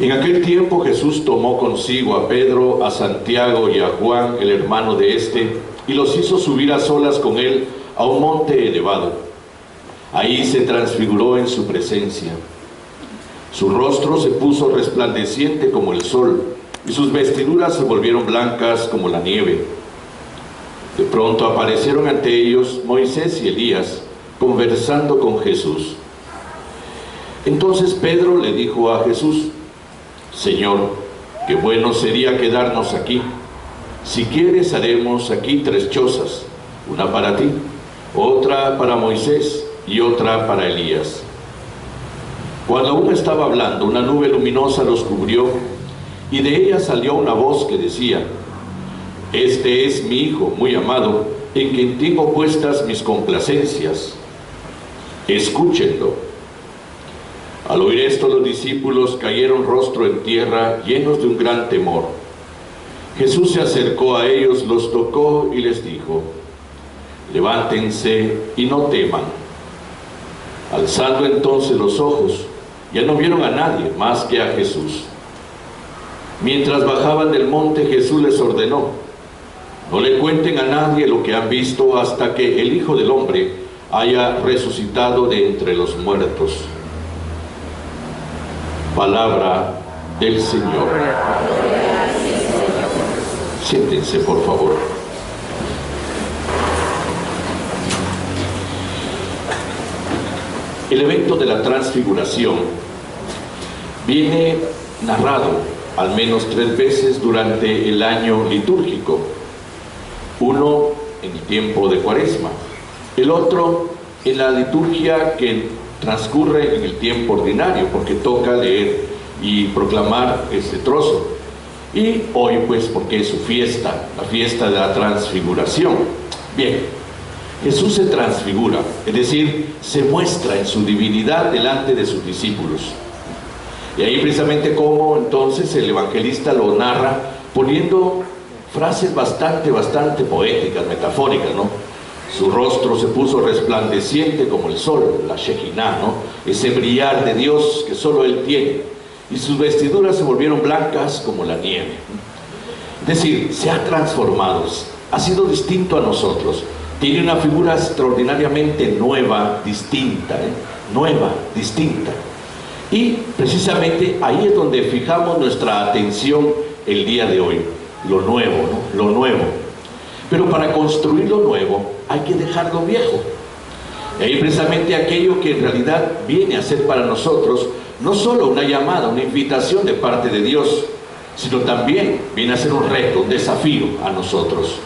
En aquel tiempo Jesús tomó consigo a Pedro, a Santiago y a Juan, el hermano de éste, y los hizo subir a solas con él a un monte elevado. Ahí se transfiguró en su presencia. Su rostro se puso resplandeciente como el sol, y sus vestiduras se volvieron blancas como la nieve. De pronto aparecieron ante ellos Moisés y Elías, conversando con Jesús. Entonces Pedro le dijo a Jesús: Señor, qué bueno sería quedarnos aquí. Si quieres, haremos aquí 3 chozas, una para ti, otra para Moisés y otra para Elías. Cuando aún estaba hablando, una nube luminosa los cubrió, y de ella salió una voz que decía: Este es mi Hijo muy amado, en quien tengo puestas mis complacencias. Escúchenlo. Al oír esto, los discípulos cayeron rostro en tierra, llenos de un gran temor. Jesús se acercó a ellos, los tocó y les dijo: Levántense y no teman. Alzando entonces los ojos, ya no vieron a nadie más que a Jesús. Mientras bajaban del monte, Jesús les ordenó: No le cuenten a nadie lo que han visto hasta que el Hijo del Hombre haya resucitado de entre los muertos. Palabra del Señor. Siéntense, por favor. El evento de la transfiguración viene narrado al menos 3 veces durante el año litúrgico. Uno en el tiempo de Cuaresma, el otro en la liturgia que transcurre en el tiempo ordinario, porque toca leer y proclamar este trozo. Y hoy, pues, porque es su fiesta, la fiesta de la transfiguración. Bien, Jesús se transfigura, es decir, se muestra en su divinidad delante de sus discípulos. Y ahí precisamente como entonces el evangelista lo narra poniendo frases bastante poéticas, metafóricas, ¿no? Su rostro se puso resplandeciente como el sol, la Shekinah, ¿no? Ese brillar de Dios que solo Él tiene. Y sus vestiduras se volvieron blancas como la nieve. Es decir, se ha transformado, ha sido distinto a nosotros. Tiene una figura extraordinariamente nueva, distinta, nueva, distinta. Y precisamente ahí es donde fijamos nuestra atención el día de hoy. Lo nuevo, ¿no? Lo nuevo. Pero para construir lo nuevo hay que dejar lo viejo. Y ahí precisamente aquello que en realidad viene a ser para nosotros no solo una llamada, una invitación de parte de Dios, sino también viene a ser un reto, un desafío a nosotros.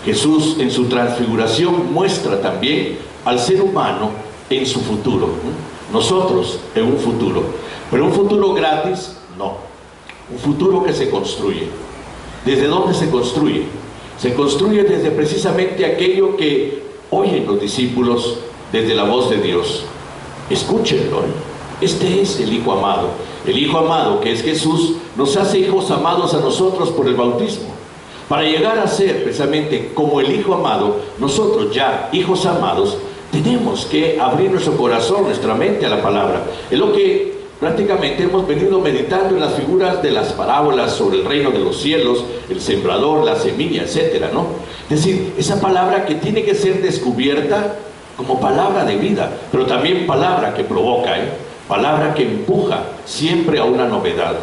Jesús en su transfiguración muestra también al ser humano en su futuro. Nosotros en un futuro. Pero un futuro gratis, no. Un futuro que se construye. ¿Desde dónde se construye? Se construye desde precisamente aquello que oyen los discípulos desde la voz de Dios. Escúchenlo. Este es el Hijo amado. El Hijo amado, que es Jesús, nos hace hijos amados a nosotros por el bautismo. Para llegar a ser precisamente como el Hijo amado, nosotros ya, hijos amados, tenemos que abrir nuestro corazón, nuestra mente a la palabra. Es lo que prácticamente hemos venido meditando en las figuras de las parábolas sobre el reino de los cielos, el sembrador, la semilla, etcétera, ¿no? Es decir, esa palabra que tiene que ser descubierta como palabra de vida, pero también palabra que provoca, palabra que empuja siempre a una novedad.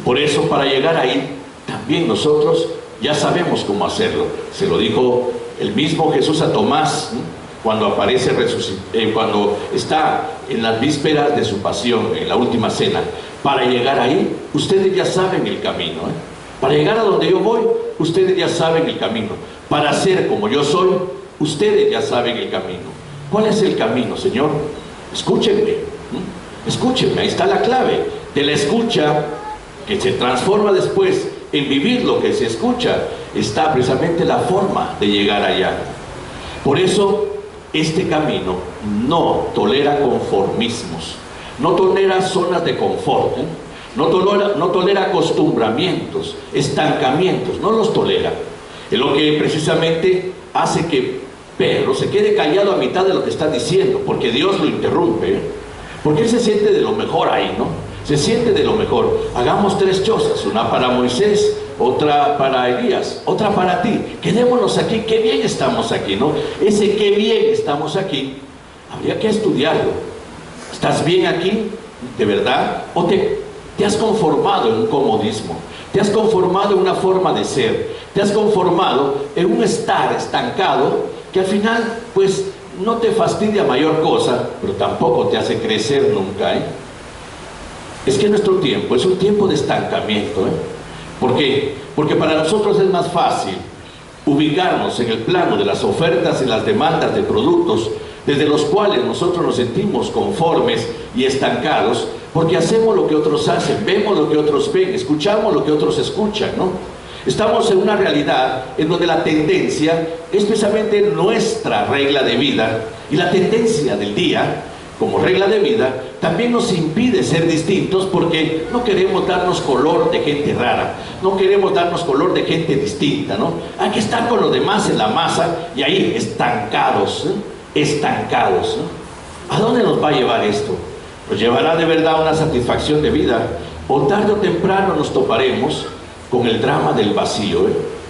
Por eso, para llegar ahí, también nosotros ya sabemos cómo hacerlo. Se lo dijo el mismo Jesús a Tomás, cuando aparece cuando está en las vísperas de su pasión, en la última cena. Para llegar ahí, ustedes ya saben el camino, Para llegar a donde yo voy, ustedes ya saben el camino. Para ser como yo soy, ustedes ya saben el camino. ¿Cuál es el camino, Señor? Escúchenme, escúchenme. Ahí está la clave de la escucha, que se transforma después en vivir lo que se escucha. Está precisamente la forma de llegar allá. Por eso este camino no tolera conformismos, no tolera zonas de confort, no tolera acostumbramientos, estancamientos, no los tolera. Es lo que precisamente hace que Pedro se quede callado a mitad de lo que está diciendo, porque Dios lo interrumpe, porque él se siente de lo mejor ahí, ¿no? se siente de lo mejor. Hagamos 3 chozas, una para Moisés, otra para Elías, otra para ti. Quedémonos aquí, qué bien estamos aquí, ¿no? Ese qué bien estamos aquí, habría que estudiarlo. ¿Estás bien aquí, de verdad? ¿O te has conformado en un comodismo? ¿Te has conformado en una forma de ser? ¿Te has conformado en un estar estancado que al final, pues, no te fastidia mayor cosa, pero tampoco te hace crecer nunca, ¿eh? Es que nuestro tiempo es un tiempo de estancamiento, ¿eh? ¿Por qué? Porque para nosotros es más fácil ubicarnos en el plano de las ofertas y las demandas de productos desde los cuales nosotros nos sentimos conformes y estancados, porque hacemos lo que otros hacen, vemos lo que otros ven, escuchamos lo que otros escuchan, ¿no? Estamos en una realidad en donde la tendencia es precisamente nuestra regla de vida, y la tendencia del día como regla de vida también nos impide ser distintos, porque no queremos darnos color de gente rara, no queremos darnos color de gente distinta, ¿no? Hay que estar con los demás en la masa y ahí estancados, estancados, ¿no? ¿A dónde nos va a llevar esto? ¿Nos llevará de verdad a una satisfacción de vida? O tarde o temprano nos toparemos con el drama del vacío,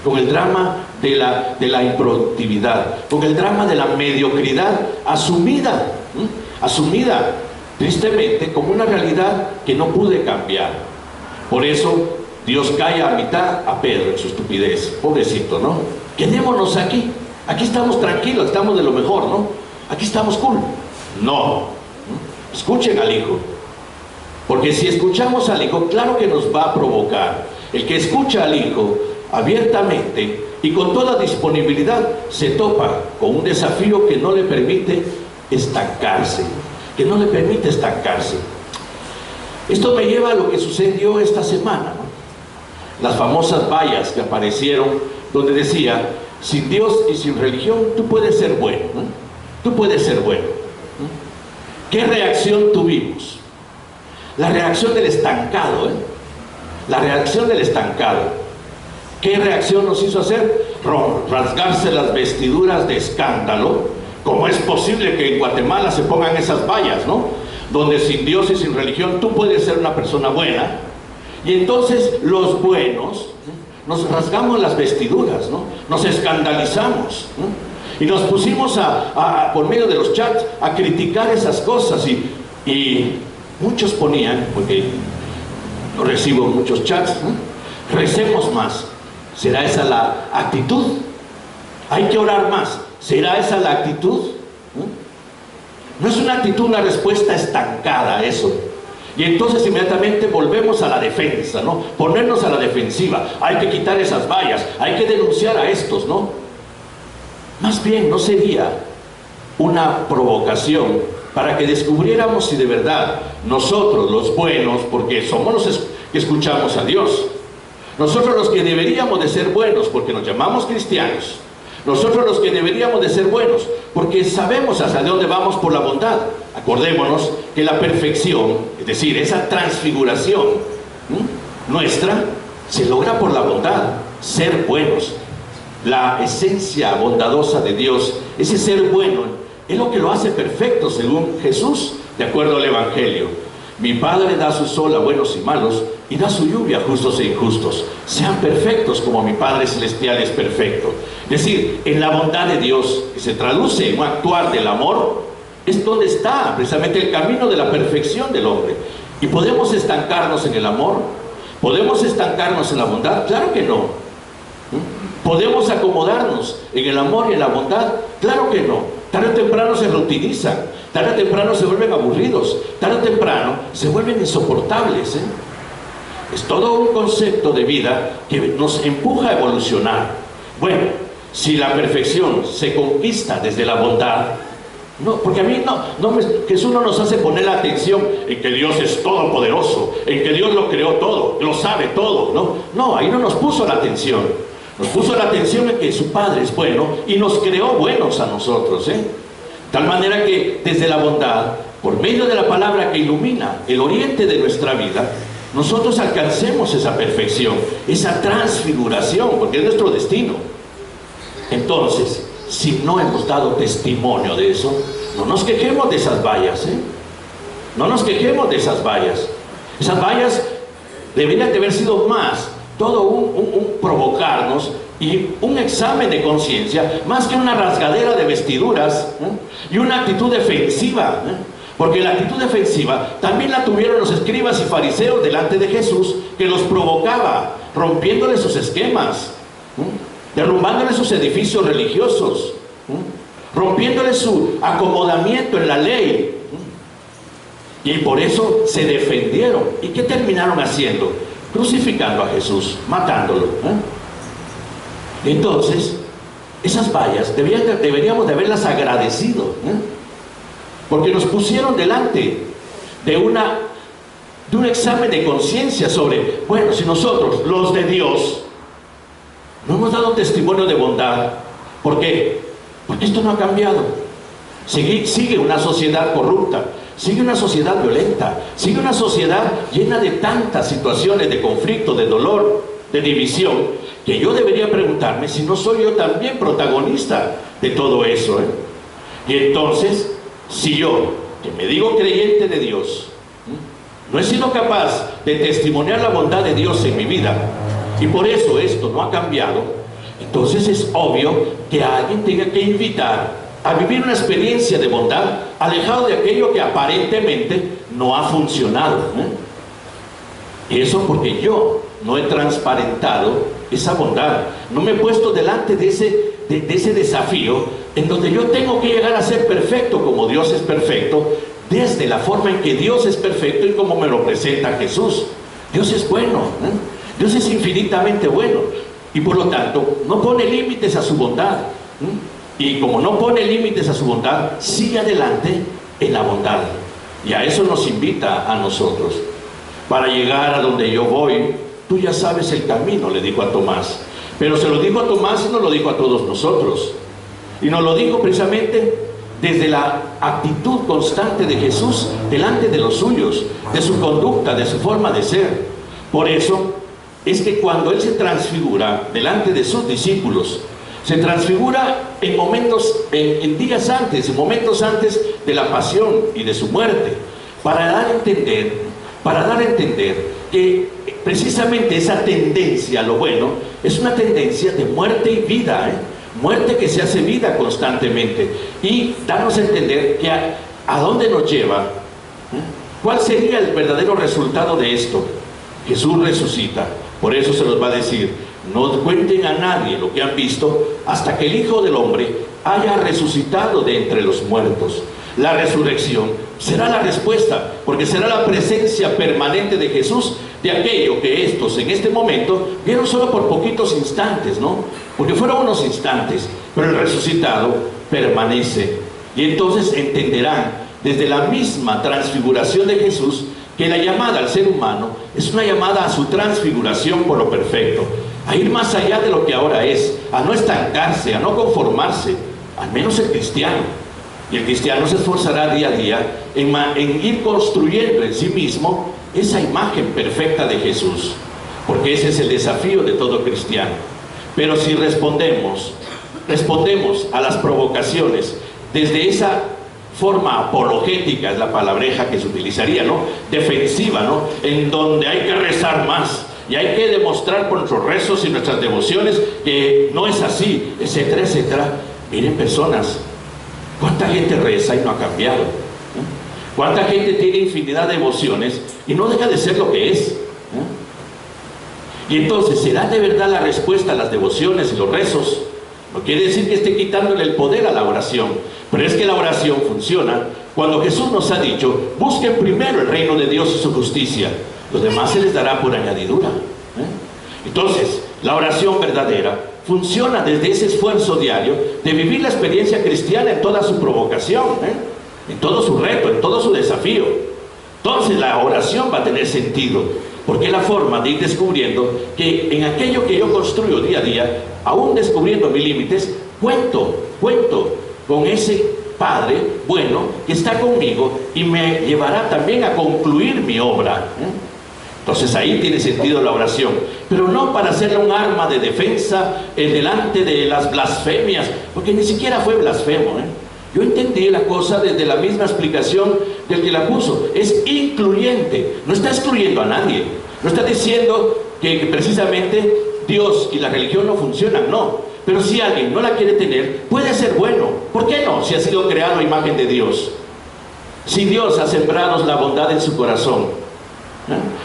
con el drama de la improductividad, con el drama de la mediocridad asumida, asumida tristemente como una realidad que no pude cambiar. Por eso Dios calla a mitad a Pedro en su estupidez. Pobrecito, ¿no? Quedémonos aquí, aquí estamos tranquilos, estamos de lo mejor, ¿no? Aquí estamos cool. No, escuchen al Hijo, porque si escuchamos al Hijo, claro que nos va a provocar. El que escucha al Hijo abiertamente y con toda disponibilidad se topa con un desafío que no le permite estancarse, que no le permite estancarse. Esto me lleva a lo que sucedió esta semana, ¿no? Las famosas vallas que aparecieron donde decía: sin Dios y sin religión tú puedes ser bueno, ¿no? Tú puedes ser bueno, ¿no? ¿Qué reacción tuvimos? La reacción del estancado, ¿eh? La reacción del estancado. ¿Qué reacción nos hizo hacer? Rasgarse las vestiduras de escándalo. ¿Cómo es posible que en Guatemala se pongan esas vallas, ¿no? Donde sin Dios y sin religión tú puedes ser una persona buena. Y entonces los buenos, ¿no?, nos rasgamos las vestiduras, ¿no? Nos escandalizamos, ¿no? Y nos pusimos por medio de los chats a criticar esas cosas. Y muchos ponían, porque no recibo muchos chats, ¿no?, recemos más. ¿Será esa la actitud? Hay que orar más. ¿Será esa la actitud? No es una actitud, una respuesta estancada a eso. Y entonces inmediatamente volvemos a la defensa, ¿no? Ponernos a la defensiva. Hay que quitar esas vallas, hay que denunciar a estos, ¿no? Más bien, ¿no sería una provocación para que descubriéramos si de verdad nosotros, los buenos, porque somos los que escuchamos a Dios, nosotros los que deberíamos de ser buenos porque nos llamamos cristianos, nosotros los que deberíamos de ser buenos porque sabemos hacia dónde vamos por la bondad? Acordémonos que la perfección, es decir, esa transfiguración nuestra, se logra por la bondad, ser buenos. La esencia bondadosa de Dios, ese ser bueno, es lo que lo hace perfecto según Jesús, de acuerdo al Evangelio. Mi Padre da su sol a buenos y malos, y da su lluvia a justos e injustos. Sean perfectos como mi Padre Celestial es perfecto. Es decir, en la bondad de Dios, que se traduce en un actuar del amor, es donde está precisamente el camino de la perfección del hombre. ¿Y podemos estancarnos en el amor? ¿Podemos estancarnos en la bondad? Claro que no. ¿Podemos acomodarnos en el amor y en la bondad? Claro que no. Tarde o temprano se rutinizan, tarde o temprano se vuelven aburridos, tarde o temprano se vuelven insoportables, ¿eh? Es todo un concepto de vida que nos empuja a evolucionar. Bueno, si la perfección se conquista desde la bondad, no, porque a mí Jesús no nos hace poner la atención en que Dios es todopoderoso, en que Dios lo creó todo, lo sabe todo, ¿no? No, ahí no nos puso la atención. Nos puso la atención en que su Padre es bueno y nos creó buenos a nosotros, ¿eh? Tal manera que desde la bondad, por medio de la palabra que ilumina el oriente de nuestra vida, nosotros alcancemos esa perfección, esa transfiguración, porque es nuestro destino. Entonces, si no hemos dado testimonio de eso, no nos quejemos de esas vallas, ¿eh? No nos quejemos de esas vallas. Esas vallas deberían de haber sido más, todo un provocarnos y un examen de conciencia, más que una rasgadera de vestiduras, y una actitud defensiva, porque la actitud defensiva también la tuvieron los escribas y fariseos delante de Jesús, que los provocaba, rompiéndole sus esquemas, derrumbándole sus edificios religiosos, rompiéndole su acomodamiento en la ley. Y por eso se defendieron. ¿Y qué terminaron haciendo? Crucificando a Jesús, matándolo. Entonces, esas vallas deberíamos de haberlas agradecido, porque nos pusieron delante de un examen de conciencia sobre, bueno, si nosotros, los de Dios, no hemos dado testimonio de bondad, ¿por qué? Porque esto no ha cambiado. Sigue una sociedad corrupta, sigue una sociedad violenta, sigue una sociedad llena de tantas situaciones de conflicto, de dolor, de división, que yo debería preguntarme si no soy yo también protagonista de todo eso, Y entonces, si yo, que me digo creyente de Dios, no he sido capaz de testimoniar la bondad de Dios en mi vida, y por eso esto no ha cambiado, entonces es obvio que alguien tenga que invitar a vivir una experiencia de bondad, alejado de aquello que aparentemente no ha funcionado. Y eso porque yo no he transparentado esa bondad, no me he puesto delante de ese desafío, en donde yo tengo que llegar a ser perfecto como Dios es perfecto, desde la forma en que Dios es perfecto y como me lo presenta Jesús. Dios es bueno, Dios es infinitamente bueno, y por lo tanto no pone límites a su bondad. Y como no pone límites a su bondad, sigue adelante en la bondad. Y a eso nos invita a nosotros. Para llegar a donde yo voy, tú ya sabes el camino, le dijo a Tomás. Pero se lo dijo a Tomás y nos lo dijo a todos nosotros. Y nos lo dijo precisamente desde la actitud constante de Jesús delante de los suyos, de su conducta, de su forma de ser. Por eso es que cuando Él se transfigura delante de sus discípulos, se transfigura en momentos, en días antes, en momentos antes de la pasión y de su muerte, para dar a entender que precisamente esa tendencia a lo bueno es una tendencia de muerte y vida, muerte que se hace vida constantemente, y darnos a entender que a dónde nos lleva, cuál sería el verdadero resultado de esto. Jesús resucita, por eso se los va a decir: no cuenten a nadie lo que han visto hasta que el Hijo del Hombre haya resucitado de entre los muertos. La resurrección será la respuesta, porque será la presencia permanente de Jesús de aquello que estos en este momento vieron solo por poquitos instantes, porque fueron unos instantes, pero el resucitado permanece. Y entonces entenderán desde la misma transfiguración de Jesús que la llamada al ser humano es una llamada a su transfiguración por lo perfecto, a ir más allá de lo que ahora es, a no estancarse, a no conformarse, al menos el cristiano. Y el cristiano se esforzará día a día en ir construyendo en sí mismo esa imagen perfecta de Jesús, porque ese es el desafío de todo cristiano. Pero si respondemos a las provocaciones desde esa forma apologética, es la palabreja que se utilizaría, defensiva, en donde hay que rezar más y hay que demostrar por nuestros rezos y nuestras devociones que no es así, etcétera, etcétera. Miren, personas, ¿cuánta gente reza y no ha cambiado? ¿Cuánta gente tiene infinidad de devociones y no deja de ser lo que es? Y entonces, ¿será de verdad la respuesta a las devociones y los rezos? No quiere decir que esté quitándole el poder a la oración, pero es que la oración funciona cuando Jesús nos ha dicho: busquen primero el reino de Dios y su justicia, lo demás se les dará por añadidura. Entonces, la oración verdadera funciona desde ese esfuerzo diario de vivir la experiencia cristiana en toda su provocación, en todo su reto, en todo su desafío. Entonces la oración va a tener sentido, porque es la forma de ir descubriendo que en aquello que yo construyo día a día, aún descubriendo mis límites, cuento con ese Padre bueno que está conmigo y me llevará también a concluir mi obra. Entonces ahí tiene sentido la oración, pero no para hacerla un arma de defensa delante de las blasfemias, porque ni siquiera fue blasfemo, Yo entendí la cosa desde la misma explicación del que la puso. Es incluyente, no está excluyendo a nadie. No está diciendo que precisamente Dios y la religión no funcionan, no. Pero si alguien no la quiere tener, puede ser bueno. ¿Por qué no? Si ha sido creado a imagen de Dios. Si Dios ha sembrado la bondad en su corazón.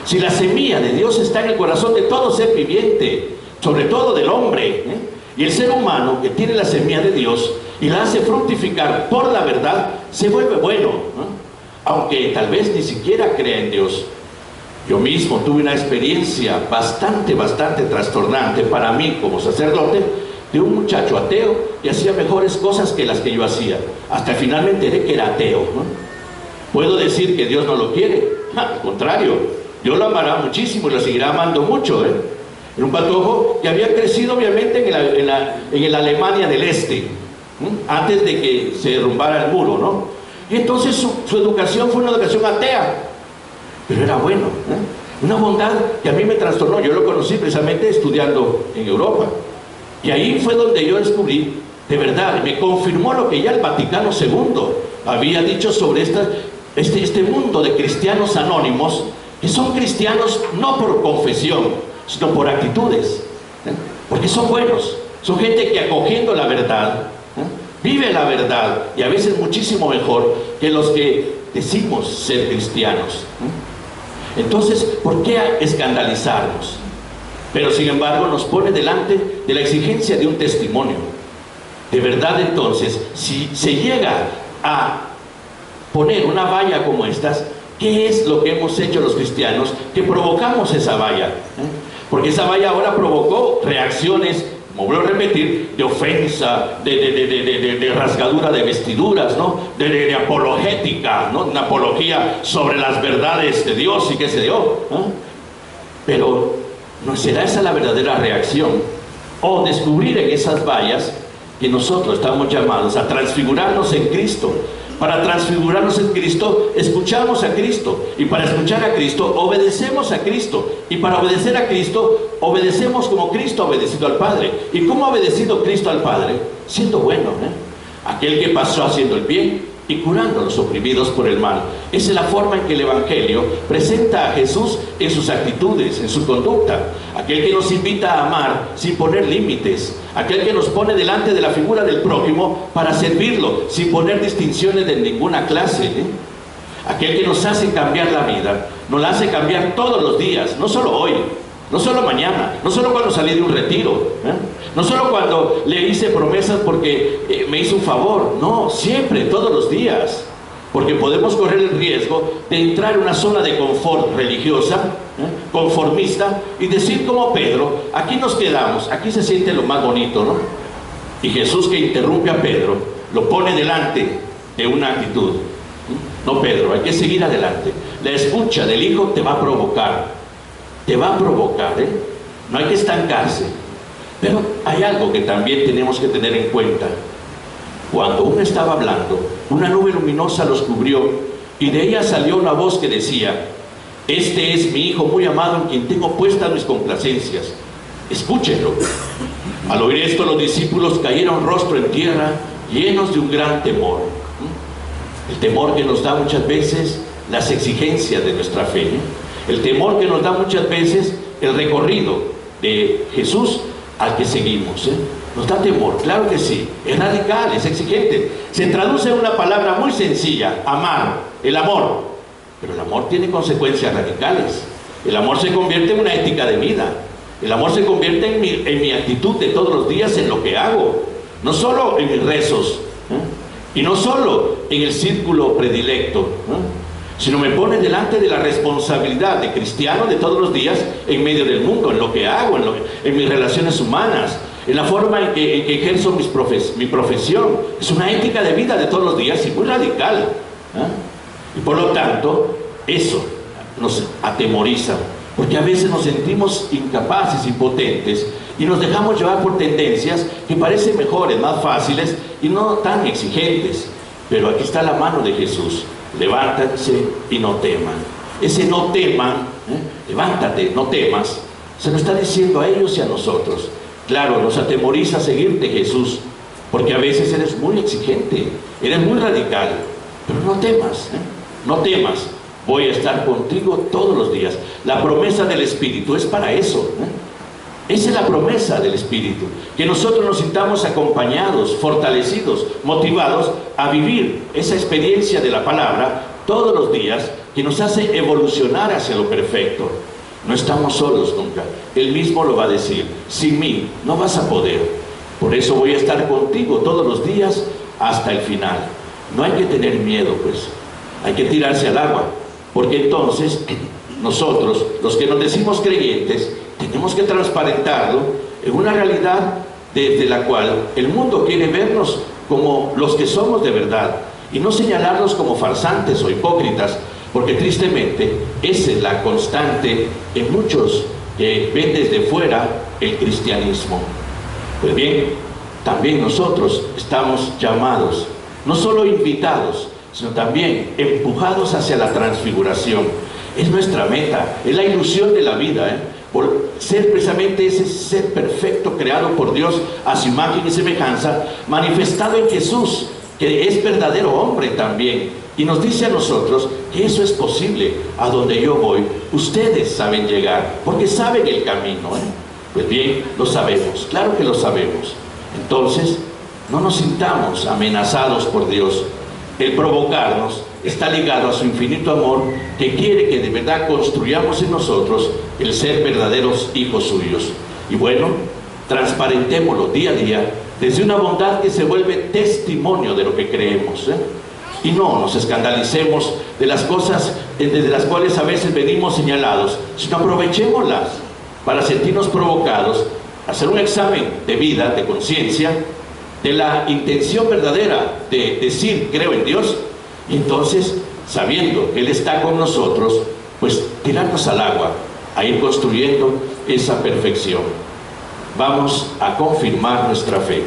Si la semilla de Dios está en el corazón de todo ser viviente, sobre todo del hombre, y el ser humano que tiene la semilla de Dios y la hace fructificar por la verdad, se vuelve bueno, aunque tal vez ni siquiera crea en Dios. Yo mismo tuve una experiencia bastante trastornante para mí como sacerdote, de un muchacho ateo que hacía mejores cosas que las que yo hacía. Hasta finalmente enteré que era ateo. ¿Puedo decir que Dios no lo quiere? Al contrario, Dios lo amará muchísimo y lo seguirá amando mucho. Era un patojo que había crecido obviamente en la Alemania del Este, antes de que se derrumbara el muro, ¿no? Y entonces su educación fue una educación atea, pero era bueno, una bondad que a mí me trastornó. Yo lo conocí precisamente estudiando en Europa, y ahí fue donde yo descubrí, de verdad, me confirmó lo que ya el Vaticano II había dicho sobre este mundo de cristianos anónimos, que son cristianos no por confesión, sino por actitudes, porque son buenos, son gente que acogiendo la verdad, vive la verdad, y a veces muchísimo mejor que los que decimos ser cristianos. Entonces, ¿por qué escandalizarnos? Pero sin embargo nos pone delante de la exigencia de un testimonio. De verdad, entonces, si se llega a poner una valla como estas, ¿qué es lo que hemos hecho los cristianos que provocamos esa valla? Porque esa valla ahora provocó reacciones, como vuelvo a repetir, de ofensa, de rasgadura de vestiduras, ¿no? de apologética, ¿no? Una apología sobre las verdades de Dios y qué sé yo, ¿no? Pero ¿no será esa la verdadera reacción? O descubrir en esas vallas que nosotros estamos llamados a transfigurarnos en Cristo. Para transfigurarnos en Cristo, escuchamos a Cristo. Y para escuchar a Cristo, obedecemos a Cristo. Y para obedecer a Cristo, obedecemos como Cristo ha obedecido al Padre. ¿Y cómo ha obedecido Cristo al Padre? Siendo bueno, aquel que pasó haciendo el bien y curando a los oprimidos por el mal. Esa es la forma en que el Evangelio presenta a Jesús en sus actitudes, en su conducta. Aquel que nos invita a amar sin poner límites. Aquel que nos pone delante de la figura del prójimo para servirlo, sin poner distinciones de ninguna clase. Aquel que nos hace cambiar la vida, nos la hace cambiar todos los días, no solo hoy, no solo mañana, no solo cuando salí de un retiro, no solo cuando le hice promesas porque me hizo un favor, no, siempre, todos los días. Porque podemos correr el riesgo de entrar en una zona de confort religiosa, conformista, y decir como Pedro, aquí nos quedamos, aquí se siente lo más bonito, ¿no? Y Jesús, que interrumpe a Pedro, lo pone delante de una actitud. No, Pedro, hay que seguir adelante. La escucha del Hijo te va a provocar, no hay que estancarse. Pero hay algo que también tenemos que tener en cuenta. Cuando uno estaba hablando, una nube luminosa los cubrió, y de ella salió una voz que decía: este es mi Hijo muy amado, en quien tengo puestas mis complacencias, escúchenlo. Al oír esto, los discípulos cayeron rostro en tierra, llenos de un gran temor. El temor que nos da muchas veces las exigencias de nuestra fe, el temor que nos da muchas veces el recorrido de Jesús al que seguimos, Nos da temor, claro que sí, es radical, es exigente. Se traduce en una palabra muy sencilla: amar, el amor. Pero el amor tiene consecuencias radicales. El amor se convierte en una ética de vida. El amor se convierte en mi actitud de todos los días, en lo que hago. No solo en mis rezos, y no solo en el círculo predilecto, sino me pone delante de la responsabilidad de cristiano de todos los días en medio del mundo, en lo que hago, en mis relaciones humanas, en la forma en que ejerzo mi profesión. Es una ética de vida de todos los días y muy radical. Y por lo tanto, eso nos atemoriza, porque a veces nos sentimos incapaces, impotentes, y nos dejamos llevar por tendencias que parecen mejores, más fáciles y no tan exigentes. Pero aquí está la mano de Jesús: levántense y no teman. Ese no teman, levántate, no temas, se lo está diciendo a ellos y a nosotros. Claro, nos atemoriza seguirte, Jesús, porque a veces eres muy exigente, eres muy radical, pero no temas, no temas, voy a estar contigo todos los días. La promesa del Espíritu es para eso, Esa es la promesa del Espíritu, que nosotros nos sintamos acompañados, fortalecidos, motivados a vivir esa experiencia de la palabra todos los días, que nos hace evolucionar hacia lo perfecto. No estamos solos nunca. Él mismo lo va a decir: sin mí no vas a poder. Por eso voy a estar contigo todos los días hasta el final. No hay que tener miedo, pues. Hay que tirarse al agua, porque entonces nosotros, los que nos decimos creyentes, tenemos que transparentarlo en una realidad desde la cual el mundo quiere vernos como los que somos de verdad, y no señalarnos como farsantes o hipócritas, porque tristemente esa es la constante en muchos que ven desde fuera el cristianismo. Pues bien, también nosotros estamos llamados, no solo invitados, sino también empujados hacia la transfiguración. Es nuestra meta, es la ilusión de la vida, por ser precisamente ese ser perfecto creado por Dios a su imagen y semejanza, manifestado en Jesús, que es verdadero hombre también, y nos dice a nosotros que eso es posible. A donde yo voy, ustedes saben llegar, porque saben el camino, Pues bien, lo sabemos, claro que lo sabemos. Entonces, no nos sintamos amenazados por Dios. El provocarnos está ligado a su infinito amor, que quiere que de verdad construyamos en nosotros el ser verdaderos hijos suyos. Y bueno, transparentémoslo día a día desde una bondad que se vuelve testimonio de lo que creemos, Y no nos escandalicemos de las cosas desde las cuales a veces venimos señalados, sino aprovechémoslas para sentirnos provocados, hacer un examen de vida, de conciencia, de la intención verdadera de decir creo en Dios, y entonces, sabiendo que Él está con nosotros, pues tirarnos al agua, a ir construyendo esa perfección. Vamos a confirmar nuestra fe.